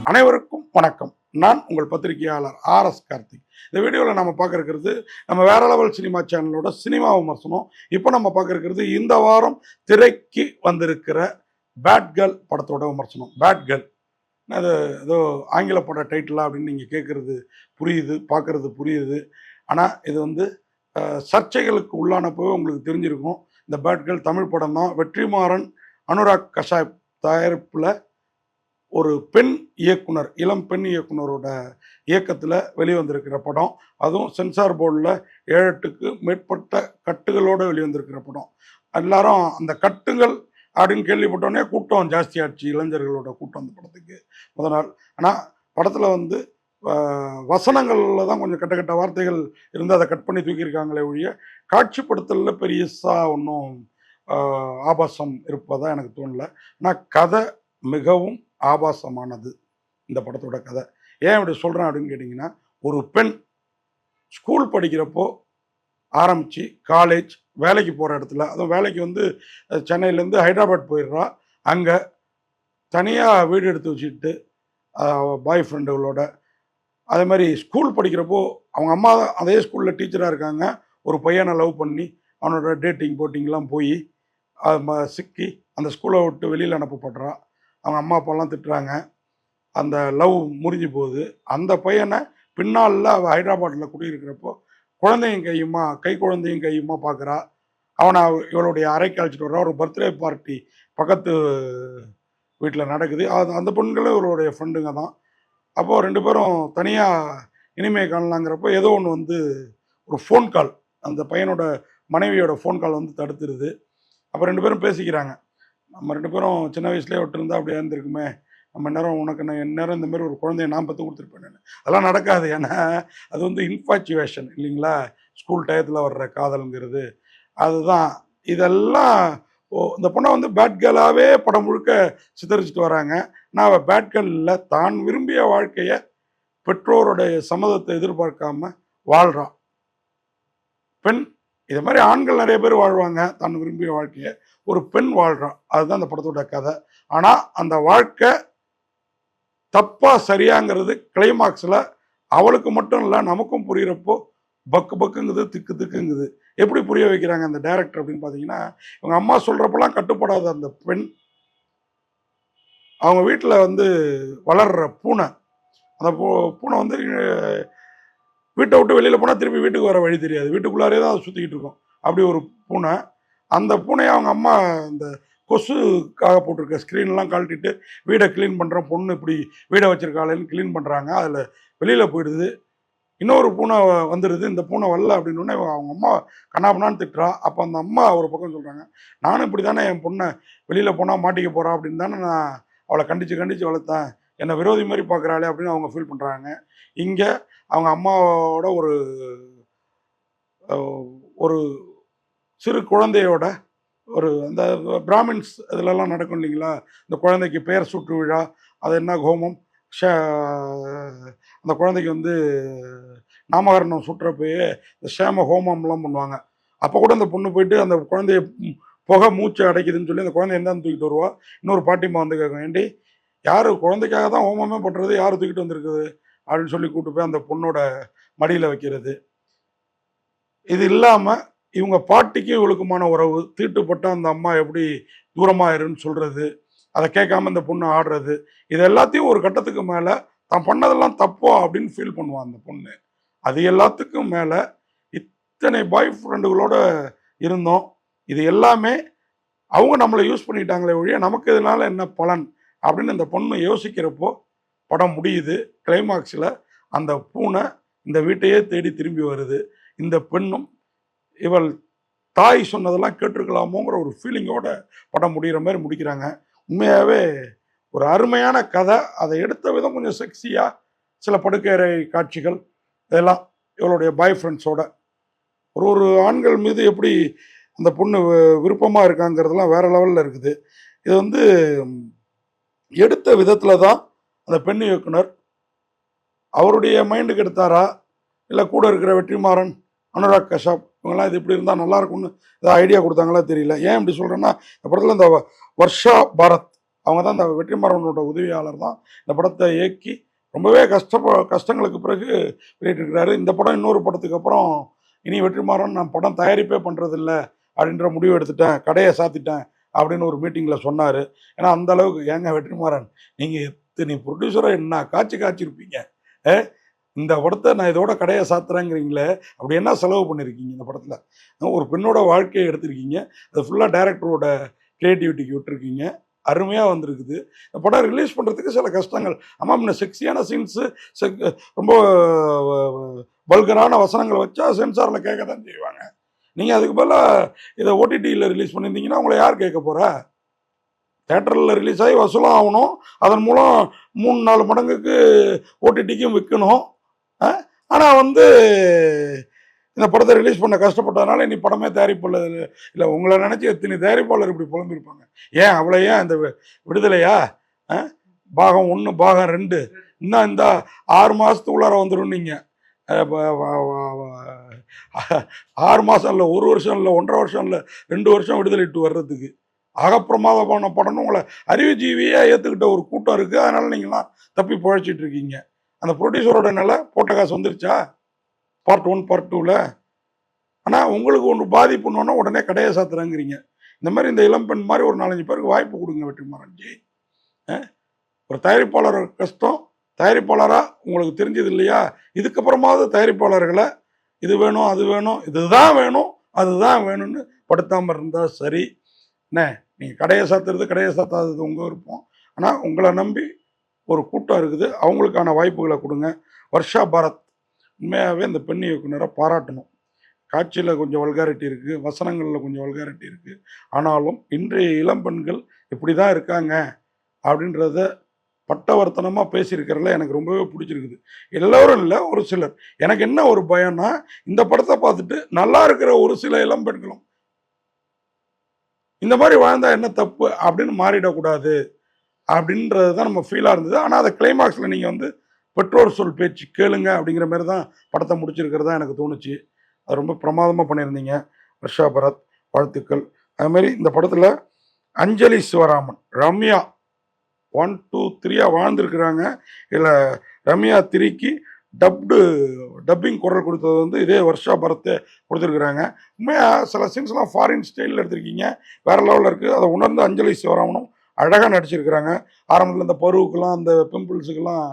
அனைவருக்கும் வணக்கம். நான் உங்கள் பத்திரிகையாளர் ஆர்.எஸ். கார்த்திக். இந்த வீடியோவில் நம்ம பார்க்க இருக்கிறது நம்ம வேற லெவல் சினிமா சேனலோட சினிமா விமர்சனம். இப்போ நம்ம பார்க்க இருக்கிறது இந்த வாரம் திரைக்கு வந்திருக்கிற பேட் கேர்ள் படத்தோட விமர்சனம். பேட் கேர்ள் அது ஏதோ ஆங்கில பட டைட்டிலா அப்படின்னு நீங்கள் கேட்குறது புரியுது, பார்க்குறது புரியுது. ஆனால் இது வந்து சர்ச்சைகளுக்கு உள்ளானப்போவே உங்களுக்கு தெரிஞ்சிருக்கும். இந்த பேட் கேர்ள் தமிழ் படம் தான். வெற்றிமாறன், அனுராக் கஷாப் தயாரிப்பில் ஒரு பெண் இயக்குனர், இளம் பெண் இயக்குனரோட இயக்கத்தில் வெளிவந்திருக்கிற படம். அதுவும் சென்சார் போர்டில் 7-8க்கு மேற்பட்ட கட்டுகளோடு வெளிவந்திருக்கிற படம். எல்லாரும் அந்த கட்டுகள் அப்படின்னு கேள்விப்பட்டோன்னே கூட்டம் ஜாஸ்தியாச்சு, இளைஞர்களோட கூட்டம் அந்த படத்துக்கு முதல் நாள். ஆனால் படத்தில் வந்து வசனங்களில் தான் கொஞ்சம் கட்ட வார்த்தைகள் இருந்து அதை கட் பண்ணி தூக்கியிருக்காங்களே ஒழிய காட்சிப்படுத்தலில் பெரியசாக ஒன்றும் ஆபாசம் இருப்பதாக எனக்கு தோணலை. ஆனால் கதை மிகவும் ஆபாசமானது இந்த படத்தோட கதை. ஏன் இப்படி சொல்கிறேன் அப்படின்னு கேட்டிங்கன்னா, ஒரு பெண் ஸ்கூல் படிக்கிறப்போ ஆரம்பித்து காலேஜ் வேலைக்கு போகிற இடத்துல, அதுவும் வேலைக்கு வந்து சென்னையிலேருந்து ஹைதராபாத் போயிடுறா. அங்கே தனியாக வீடு எடுத்து வச்சுக்கிட்டு பாய் ஃப்ரெண்டுகளோட, அதே மாதிரி ஸ்கூல் படிக்கிறப்போ அவங்க அம்மா அதே ஸ்கூலில் டீச்சராக இருக்காங்க. ஒரு பையனை லவ் பண்ணி அவனோட போட்டிங்லாம் போய் சிக்கி அந்த ஸ்கூலை விட்டு வெளியில் அனுப்பப்படுறா. அவங்க அம்மா அப்பாலாம் திட்டுறாங்க. அந்த லவ் முறிஞ்சு போகுது. அந்த பையனை பின்னாளில் அவள் ஹைதராபாத்தில் குடியிருக்கிறப்போ குழந்தையும் கை குழந்தையும் கையுமா பார்க்குறா. அவனை இவளுடைய அறைக்கு அழைச்சிட்டு வர்றா. ஒரு பர்த்டே பார்ட்டி பக்கத்து வீட்டில் நடக்குது. அந்த பொண்ணுங்களும் இவளுடைய ஃப்ரெண்டுங்க தான். அப்போது 2 பேரும் தனியாக இனிமை காணலாங்கிறப்போ ஏதோ ஒன்று வந்து ஒரு ஃபோன் கால், அந்த பையனோட மனைவியோட ஃபோன் கால் வந்து தடுத்துருது. அப்போ 2 பேரும் பேசிக்கிறாங்க. நம்ம 2 பேரும் சின்ன வயசுலேயே விட்டுருந்தா அப்படியே இருந்திருக்குமே, நம்ம நேரம் உனக்கு நான் நேரம் இந்தமாரி ஒரு குழந்தைய நான் பெற்று கொடுத்துருப்பேன். அதெல்லாம் நடக்காது. ஏன்னா அது வந்து இன்ஃபாச்சுவேஷன் இல்லைங்களா, ஸ்கூல் டயத்தில் வர்ற காதலுங்கிறது அதுதான். இதெல்லாம் இந்த பொண்ணை வந்து பேட் கேர்ளாகவே படம் முழுக்க சித்தரிச்சுட்டு வராங்க. நான் அவள் பேட் கேர்ள் இல்லை, தான் விரும்பிய வாழ்க்கையை பெற்றோருடைய சம்மதத்தை எதிர்பார்க்காம வாழ்கிறான் பெண். இது மாதிரி ஆண்கள் நிறைய பேர் வாழ்வாங்க தான் விரும்பிய வாழ்க்கையை, ஒரு பெண் வாழ்கிறான். அதுதான் அந்த படத்தோட கதை. ஆனால் அந்த வாழ்க்கை தப்பா சரியாங்கிறது கிளைமாக்ஸில் அவளுக்கு மட்டும் இல்லை நமக்கும் புரிகிறப்போ பக்குங்குது, திக்குங்குது. எப்படி புரிய வைக்கிறாங்க அந்த டைரக்டர் அப்படின்னு பார்த்தீங்கன்னா, இவங்க அம்மா சொல்கிறப்பெல்லாம் கட்டுப்படாத அந்த பெண், அவங்க வீட்டில் வந்து வளர்கிற பூனை, அந்த பூனை வந்து வீட்டை விட்டு வெளியில் போனால் திருப்பி வீட்டுக்கு வர வழி தெரியாது, வீட்டுக்குள்ளாரே தான் அதை சுற்றிக்கிட்டு இருக்கும். அப்படி ஒரு பூனை. அந்த பூனையை அவங்க அம்மா இந்த கொசுக்காக போட்டிருக்க ஸ்க்ரீன்லாம் கழட்டிட்டு வீடை க்ளீன் பண்ணுற பொண்ணு இப்படி வீடை வச்சுருக்காளேன்னு க்ளீன் பண்ணுறாங்க. அதில் வெளியில் போயிடுது. இன்னொரு பூனை வந்துடுது. இந்த பூனை வரல அப்படின்னோடனே அவங்க அம்மா கண்ணாபண்ணான்னு திட்டுறா. அப்போ அந்த அம்மா ஒரு பக்கம் சொல்கிறாங்க, நானும் இப்படி தானே என் பொண்ணை வெளியில் போனால் மாட்டிக்க போகிறா அப்படின்னு தானே நான் அவளை கண்டித்து வளர்த்தேன், என்னை விரோதி மாதிரி பார்க்குறாளே அப்படின்னு அவங்க ஃபீல் பண்ணுறாங்க. இங்கே அவங்க அம்மாவோட ஒரு சிறு குழந்தையோட ஒரு அந்த பிராமின்ஸ் இதிலெல்லாம் நடக்கும் இல்லைங்களா, இந்த குழந்தைக்கு பெயர் சூட்டு விழா, அது என்ன ஹோமம், அந்த குழந்தைக்கு வந்து நாமகரணம் சுட்டுறப்பயே இந்த சேம ஹோமம்லாம் பண்ணுவாங்க. அப்போ கூட அந்த பொண்ணு போயிட்டு அந்த குழந்தைய புகை மூச்சு அடைக்குதுன்னு சொல்லி அந்த குழந்தைய என்னன்னு தூக்கிட்டு வருவா. இன்னொரு பாட்டிம்மா வந்து கேட்கும், ஏண்டி யார் குழந்தைக்காக தான் ஹோமமே பண்ணுறது, யார் தூக்கிட்டு வந்திருக்குது அப்படின்னு சொல்லி கூப்பிட்டு போய் அந்த பொண்ணோட மடியில் வைக்கிறது. இது இல்லாமல் இவங்க பாட்டிக்கும் இவளுக்குமான உறவு, தீட்டுப்பட்ட அந்த அம்மா எப்படி தூரமாக இருன்னு சொல்கிறது, அதை கேட்காம இந்த பொண்ணு ஆடுறது, இது எல்லாத்தையும் ஒரு கட்டத்துக்கு மேலே தான் பண்ணதெல்லாம் தப்போ அப்படின்னு ஃபீல் பண்ணுவான் அந்த பொண்ணு. அது எல்லாத்துக்கும் மேலே இத்தனை பாய் ஃப்ரெண்டுகளோட இருந்தோம், இது எல்லாமே அவங்க நம்மளை யூஸ் பண்ணிட்டாங்களே ஒழிய நமக்கு இதனால என்ன பலன் அப்படின்னு இந்த பொண்ணு யோசிக்கிறப்போ படம் முடியுது. கிளைமாக்ஸில் அந்த பூனை இந்த வீட்டையே தேடி திரும்பி வருது. இந்த பெண்ணும் இவள் தாய் சொன்னதெல்லாம் கேட்டிருக்கலாமோங்கிற ஒரு ஃபீலிங்கோட படம் முடிகிற மாதிரி முடிக்கிறாங்க. உண்மையாகவே ஒரு அருமையான கதை. அதை எடுத்த விதம் கொஞ்சம் செக்ஸியாக, சில படுக்கறை காட்சிகள், இதெல்லாம் இவளுடைய பாய் ஃப்ரெண்ட்ஸோட ஒரு ஆண்கள் மீது எப்படி அந்த பொண்ணு விருப்பமாக இருக்காங்கிறதுலாம் வேறு லெவலில் இருக்குது. இது வந்து எடுத்த விதத்தில் தான் அந்த பெண் இயக்குனர் அவருடைய மைண்டுக்கு எடுத்தாரா, இல்லை கூட இருக்கிற வெற்றிமாறன், அனுராக் கஷாப் இவங்கெல்லாம் இது இப்படி இருந்தால் நல்லாயிருக்கும்னு ஏதாவது ஐடியா கொடுத்தாங்களா தெரியல. ஏன் இப்படி சொல்கிறேன்னா, இந்த படத்தில் இந்த வர்ஷா பாரத் அவங்க தான் இந்த வெற்றிமாறனோட உதவியாளர் தான் இந்த படத்தை இயக்கி ரொம்பவே கஷ்டங்களுக்கு பிறகு வெளியிட்டிருக்கிறாரு. இந்த படம் இன்னொரு படத்துக்கு அப்புறம் இனி வெற்றிமாறன் நான் படம் தயாரிப்பே பண்ணுறதில்ல அப்படின்ற முடிவு எடுத்துட்டேன், கடையை சாத்திட்டேன் அப்படின்னு ஒரு மீட்டிங்கில் சொன்னார். ஏன்னா அந்த அளவுக்கு ஏங்க வெற்றிமாறன் நீங்கள் எத்தனை ப்ரொடியூசரை என்ன காய்ச்சிருப்பீங்க, இந்த படத்தை நான் இதோட கடையை சாத்துறேங்கிறீங்களே, அப்படி என்ன செலவு பண்ணியிருக்கீங்க இந்த படத்தில்? ஒரு பெண்ணோட வாழ்க்கையை எடுத்திருக்கீங்க, அது ஃபுல்லாக டைரக்டரோட க்ரியேட்டிவிட்டிக்கு விட்டுருக்கீங்க, அருமையாக வந்திருக்குது. இந்த படம் ரிலீஸ் பண்ணுறதுக்கு சில கஷ்டங்கள், ஆமாம் இந்த செக்ஸியான சீன்ஸு ரொம்ப வல்கரான வசனங்களை வச்சா சென்சாரில் கேட்க தான் செய்வாங்க. நீங்கள் அதுக்கு பதிலாக இதை ஓடிடியில் ரிலீஸ் பண்ணியிருந்தீங்கன்னா உங்களை யார் கேட்க போகிறா? தேட்டரில் ரிலீஸ் ஆகி வசூலும் ஆகணும், அதன் மூலம் 3-4 மடங்குக்கு ஓடிடிக்கும் விற்கணும். ஆனால் இந்த படத்தை ரிலீஸ் பண்ண கஷ்டப்பட்டதுனால இனி படமே தயாரிப்பாளர் இல்லை. உங்களை நினச்சி எத்தனை தயாரிப்பாளர் இப்படி புலம்பிருப்பாங்க. ஏன் அவ்வளோ ஏன் இந்த விடுதலையா? பாகம் 1 பாகம் 2 இன்னும் இந்த 6 மாதத்துக்குள்ளார வந்துடும். நீங்கள் 6 மாதம் இல்லை, 1 வருஷம் இல்லை, 1.5 வருஷம் இல்லை, 2 வருஷம் விடுதலை இட்டு வர்றதுக்கு அகப்பிரமாதமான படம்னு உங்களை அறிவுஜீவியாக ஏற்றுக்கிட்ட ஒரு கூட்டம் இருக்குது. அதனால் நீங்களாம் தப்பி பழச்சிட்டு இருக்கீங்க. அந்த ப்ரொடியூசரோட நிலை போட்ட காசு வந்துருச்சா பார்ட் 1 பார்ட் 2ல்? ஆனால் உங்களுக்கு ஒன்று பாதிப்புன்னொன்னா உடனே கடையை சாத்துறாங்கிறீங்க. இந்த மாதிரி இந்த இளம்பெண் மாதிரி ஒரு 4-5 பேருக்கு வாய்ப்பு கொடுங்க வெற்றிமாறன்ஜி. ஒரு தயாரிப்பாளர் கஷ்டம், தயாரிப்பாளராக உங்களுக்கு தெரிஞ்சது இல்லையா? இதுக்கப்புறமாவது தயாரிப்பாளர்களை இது வேணும் அது வேணும் இதுதான் வேணும் அதுதான் வேணும்னு படுத்தாமல் இருந்தால் சரி. என்ன நீங்கள் கடையை சாத்தாதது உங்கள் விருப்பம். ஆனால் உங்களை நம்பி ஒரு கூட்டம் இருக்குது, அவங்களுக்கான வாய்ப்புகளை கொடுங்க. வர்ஷா பாரத் உண்மையாகவே இந்த பெண் இயக்குனரை பாராட்டணும். காட்சியில் கொஞ்சம் வல்காரிட்டி இருக்குது, வசனங்களில் கொஞ்சம் வல்காரிட்டி இருக்குது. ஆனாலும் இன்றைய இளம்பெண்கள் இப்படி தான் இருக்காங்க அப்படின்றத பட்டவர்த்தனமாக பேசியிருக்கிறதுல எனக்கு ரொம்பவே பிடிச்சிருக்குது. எல்லோரும் இல்லை, ஒரு சிலர். எனக்கு என்ன ஒரு பயம்னா, இந்த படத்தை பார்த்துட்டு நல்லா இருக்கிற ஒரு சில இளம்பெண்களும் இந்த மாதிரி வாழ்ந்தா என்ன தப்பு அப்படின்னு மாறிடக்கூடாது அப்படின்றது தான் நம்ம ஃபீலாக இருந்தது. ஆனால் அதை கிளைமாக்ஸில் நீங்கள் பெற்றோர் சொல் பேச்சு கேளுங்க அப்படிங்கிற மாதிரி தான் படத்தை முடிச்சிருக்கிறதா எனக்கு தோணுச்சு. அது ரொம்ப பிரமாதமாக பண்ணியிருந்தீங்க வர்ஷா பரத், வாழ்த்துக்கள். அதுமாரி இந்த படத்தில் அஞ்சலி சிவராமன், ரம்யா 1, 2, 3 வாழ்ந்துருக்குறாங்க. இதில் ரம்யா 3க்கு டப்பிங் குரல் கொடுத்தது இதே வர்ஷா பரத்தை கொடுத்துருக்குறாங்க. உண்மையாக சில சீன்ஸ்லாம் ஃபாரின் ஸ்டைலில் எடுத்திருக்கீங்க, வேறு லெவலில் இருக்குது. அதை உணர்ந்து அஞ்சலி சிவராமனும் அழகாக நடிச்சிருக்கிறாங்க. ஆரம்பத்தில் இந்த பருவுக்கெல்லாம் அந்த பிம்பிள்ஸுக்கெல்லாம்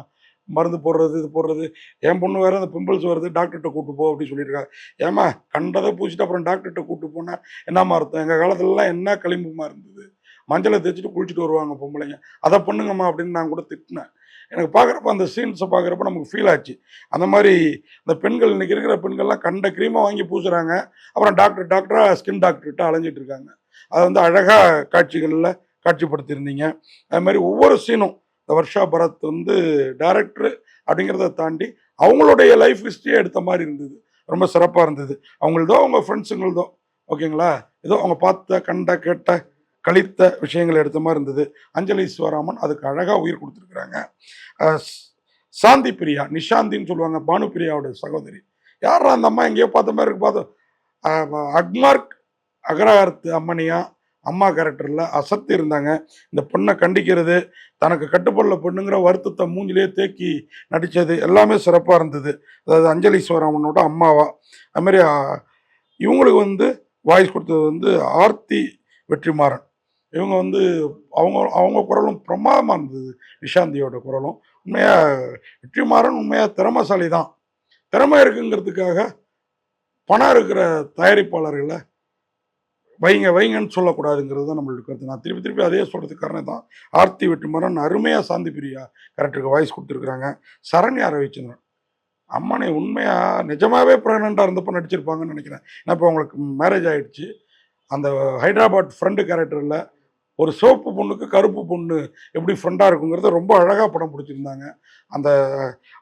மருந்து போடுறது இது போடுறது, என் பொண்ணு வேறு அந்த பிம்பிள்ஸ் வருது டாக்டர்கிட்ட கூப்பிட்டு போ அப்படின்னு சொல்லியிருக்காங்க. ஏமா கண்டதை பூச்சிட்டு அப்புறம் டாக்டர்கிட்ட கூப்பிட்டு போனால் என்னம்மா அர்த்தம்? எங்கள் காலத்துலலாம் என்ன களிம்புமா இருந்தது, மஞ்சளை தேய்ச்சிட்டு குளிச்சுட்டு வருவாங்க பொம்பளைங்க, அதை பண்ணுங்கம்மா அப்படின்னு நான் கூட திட்டினேன். எனக்கு பார்க்குறப்ப அந்த சீன்ஸை பார்க்குறப்ப நமக்கு ஃபீல் ஆச்சு. அந்த மாதிரி இந்த பெண்கள் இன்றைக்கி இருக்கிற பெண்கள்லாம் கண்ட க்ரீமை வாங்கி பூசுகிறாங்க, அப்புறம் டாக்டராக ஸ்கின் டாக்டர்கிட்ட அலைஞ்சிட்டு இருக்காங்க. அதை அழகாக காட்சிகளில் காட்சிப்படுத்தியிருந்தீங்க. அது மாதிரி ஒவ்வொரு சீனும் இந்த வர்ஷா பரத் டைரக்டரு அப்படிங்கிறத தாண்டி அவங்களுடைய லைஃப் ஹிஸ்ட்ரியே எடுத்த மாதிரி இருந்தது. ரொம்ப சிறப்பாக இருந்தது. அவங்களதோ அவங்க ஃப்ரெண்ட்ஸுங்களதோ ஓகேங்களா, ஏதோ அவங்க பார்த்த கண்ட கேட்ட கழித்த விஷயங்களை எடுத்த மாதிரி இருந்தது. அஞ்சலி சிவராமன் அதுக்கு அழகாக உயிர் கொடுத்துருக்குறாங்க. சாந்தி பிரியா, நிஷாந்தின்னு சொல்லுவாங்க, பானு பிரியாவோட சகோதரி. யாரா அந்த அம்மா எங்கேயோ பார்த்த மாதிரி இருக்கு. பார்த்தோம் அக்மார்க் அகரார்த்து அம்மனியா அம்மா கேரக்டரில் அசத்தி இருந்தாங்க. இந்த பொண்ணை கண்டிக்கிறது, தனக்கு கட்டுப்படல பொண்ணுங்கிற வருத்தத்தை மூஞ்சிலே தேக்கி நடித்தது எல்லாமே சிறப்பாக இருந்தது. அதாவது அஞ்சலி சிவராமனோட அம்மாவா. அதுமாதிரி இவங்களுக்கு வாய்ஸ் கொடுத்தது ஆர்த்தி வெற்றிமாறன். இவங்க அவங்க குரலும் பிரமாதமாக இருந்தது, நிஷாந்தியோட குரலும். உண்மையாக வெற்றிமாறன் உண்மையாக திறமைசாலி தான். திறமை இருக்குங்கிறதுக்காக பணம் இருக்கிற தயாரிப்பாளர்களை வைங்கன்னு சொல்லக்கூடாதுங்கிறது தான் நம்மளுக்கு கருத்து. நான் திருப்பி அதே சொல்கிறதுக்கு காரணம் தான். ஆர்த்தி வெற்றிமாறன் அருமையாக சாந்தி பிரியா கேரக்டருக்கு வாய்ஸ் கொடுத்துருக்குறாங்க. சரண்யா ரவிச்சந்திரன் அம்மனை உண்மையாக நிஜமாகவே ப்ரெக்னெண்ட்டாக இருந்தப்போ நடிச்சிருப்பாங்கன்னு நினைக்கிறேன். ஏன்னா இப்போ அவங்களுக்கு மேரேஜ் ஆகிடுச்சு. அந்த ஹைதராபாத் ஃப்ரெண்டு கேரக்டரில் ஒரு சிவப்பு பொண்ணுக்கு கருப்பு பொண்ணு எப்படி ஃப்ரெண்டாக இருக்குங்கிறத ரொம்ப அழகாக படம் பிடிச்சிருந்தாங்க.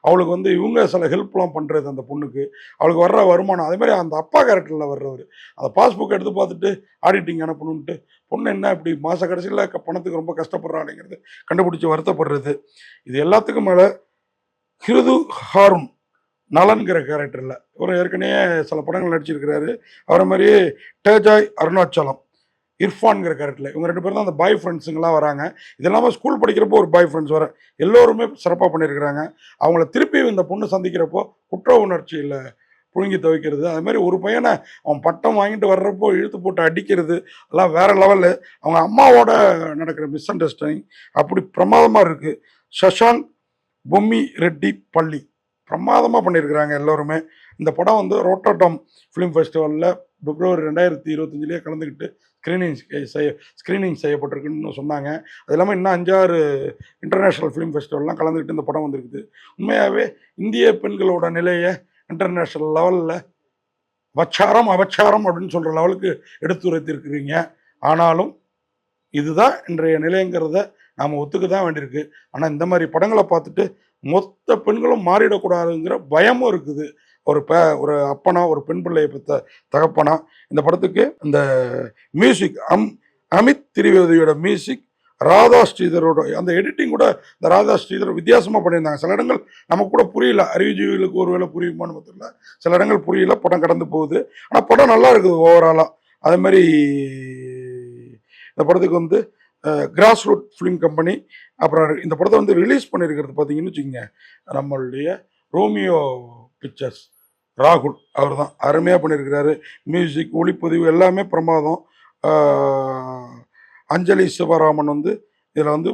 அவளுக்கு இவங்க சில ஹெல்ப்லாம் பண்ணுறது அந்த பொண்ணுக்கு, அவளுக்கு வர்ற வருமானம். அதேமாதிரி அந்த அப்பா கேரக்டரில் வர்றவர் அந்த பாஸ்புக் எடுத்து பார்த்துட்டு ஆடிட்டிங் அனுப்பணுன்ட்டு பொண்ணு என்ன இப்படி மாத கடைசியில் பணத்துக்கு ரொம்ப கஷ்டப்படுறாளுங்கிறது கண்டுபிடிச்சி வருத்தப்படுறது. இது எல்லாத்துக்கும் மேலே ஹிருது ஹாரூன் நலன்கிற கேரக்டரில் இவர் ஏற்கனவே சில படங்கள் நடிச்சிருக்கிறாரு. அவரை மாதிரியே டேஜாய் அருணாச்சலம் இர்ஃபான்கிற கேரக்டரில் இவங்க 2 பேரும் தான் அந்த பாய் ஃப்ரெண்ட்ஸுங்களாம் வராங்க. இது இல்லாமல் ஸ்கூல் படிக்கிறப்போ ஒரு பாய் ஃப்ரெண்ட்ஸ் வர எல்லோருமே சிறப்பாக பண்ணியிருக்கிறாங்க. அவங்கள திருப்பி இந்த பொண்ணு சந்திக்கிறப்போ குற்ற உணர்ச்சியில் புழுங்கி துவைக்கிறது, அது மாதிரி ஒரு பையனை அவன் பட்டம் வாங்கிட்டு வர்றப்போ இழுத்து போட்டு அடிக்கிறது எல்லாம் வேற லெவலு. அவங்க அம்மாவோட நடக்கிற மிஸ் அண்டர்ஸ்டாண்டிங் அப்படி பிரமாதமாக இருக்குது. சஷாங்க் பொம்மி ரெட்டி பள்ளி பிரமாதமாக பண்ணியிருக்கிறாங்க எல்லோருமே. இந்த படம் வந்து ரோட்டர்டம் ஃபிலிம் ஃபெஸ்டிவலில் பிப்ரவரி 2025 கலந்துக்கிட்டு ஸ்க்ரீனிங் செய்யப்பட்டிருக்குன்னு சொன்னாங்க. அது இல்லாமல் இன்னும் 5-6 இன்டர்நேஷ்னல் ஃபிலிம் ஃபெஸ்டிவல்லாம் கலந்துக்கிட்டு இந்த படம் வந்திருக்குது. உண்மையாகவே இந்திய பெண்களோட நிலையை இன்டர்நேஷ்னல் லெவலில் வச்சாரம் அபச்சாரம் அப்படின்னு சொல்கிற லெவலுக்கு எடுத்துரைத்திருக்கிறீங்க. ஆனாலும் இதுதான் இன்றைய நிலைங்கிறத நாம் ஒத்துக்க தான் வேண்டியிருக்கு. ஆனால் இந்த மாதிரி படங்களை பார்த்துட்டு மொத்த பெண்களும் மாறிடக்கூடாதுங்கிற பயமும் இருக்குது. ஒரு அப்பனா ஒரு பெண் பிள்ளையை பெற்ற தகப்பனா இந்த படத்துக்கு இந்த மியூசிக் அமித் திரிவேதியோட மியூசிக், ராதா ஸ்ரீதரோட அந்த எடிட்டிங் கூட இந்த ராதா ஸ்ரீதர் வித்தியாசமாக பண்ணியிருந்தாங்க. சில இடங்கள் நமக்கு கூட புரியல, அறிவுஜீவிகளுக்கு ஒருவேளை புரியுமான்னு தெரியல, சில இடங்கள் புரியல, படம் கடந்து போகுது. ஆனால் படம் நல்லா இருக்குது ஓவராலாக. அதே மாதிரி இந்த படத்துக்கு வந்து கிராஸ் ரூட் ஃபிலிம் கம்பெனி அப்புறம் இந்த படத்தை வந்து ரிலீஸ் பண்ணியிருக்கிறது பார்த்தீங்கன்னு வச்சுக்கோங்க, நம்மளுடைய ரோமியோ பிக்சர்ஸ் ராகுல் அவர் தான் அருமையாக பண்ணியிருக்கிறாரு. மியூசிக், ஒளிப்பதிவு எல்லாமே பிரமாதம். அஞ்சலி சிவராமன் வந்து இதில் வந்து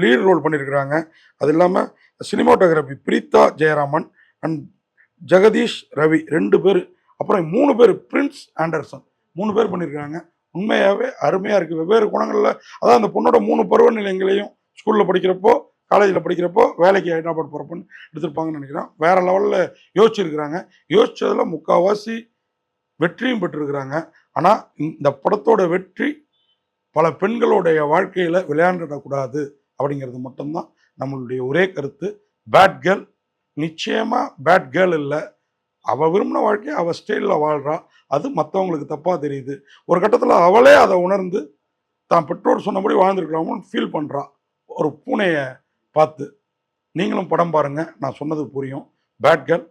லீட் ரோல் பண்ணியிருக்கிறாங்க. அது இல்லாமல் சினிமாட்டோகிராஃபி பிரீதா ஜெயராமன் அண்ட் ஜெகதீஷ் ரவி 2 பேர், அப்புறம் 3 பேர் பிரின்ஸ் ஆண்டர்சன் 3 பேர் பண்ணியிருக்காங்க. உண்மையாகவே அருமையாக இருக்குது. வெவ்வேறு குணங்களில் அதான் அந்த பொண்ணோட 3 பருவநிலைங்களையும் ஸ்கூலில் படிக்கிறப்போ, காலேஜில் படிக்கிறப்போ, வேலைக்கு ஹைதராபாத் போகிறப்போன்னு எடுத்திருப்பாங்கன்னு நினைக்கிறேன். வேறு லெவலில் யோசிச்சிருக்கிறாங்க. யோசித்ததில் முக்கால்வாசி வெற்றியும் பெற்றிருக்கிறாங்க. ஆனால் இந்த படத்தோட வெற்றி பல பெண்களுடைய வாழ்க்கையில் விளையாண்டுடக்கூடாது அப்படிங்கிறது மட்டும்தான் நம்மளுடைய ஒரே கருத்து. பேட் கேர்ள் நிச்சயமாக பேட் கேர்ள் இல்லை. அவள் விரும்பின வாழ்க்கையை அவள் ஸ்டைலில் வாழ்கிறா. அது மற்றவங்களுக்கு தப்பாக தெரியுது. ஒரு கட்டத்தில் அவளே அதை உணர்ந்து தான் பெற்றோர் சொன்னபடி வாழ்ந்துருக்கலாமோன்னு ஃபீல் பண்ணுறா ஒரு பூனையை பார்த்து. நீங்களும் படம் பாருங்கள், நான் சொன்னது புரியும். பேட் கேர்ள்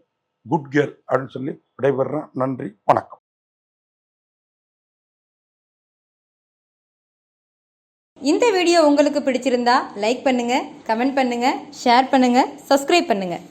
குட் கேர்ள் அப்படின்னு சொல்லி விடைபெறுறேன். நன்றி, வணக்கம். இந்த வீடியோ உங்களுக்கு பிடிச்சிருந்தா லைக் பண்ணுங்கள், கமெண்ட் பண்ணுங்கள், ஷேர் பண்ணுங்கள், சப்ஸ்கிரைப் பண்ணுங்கள்.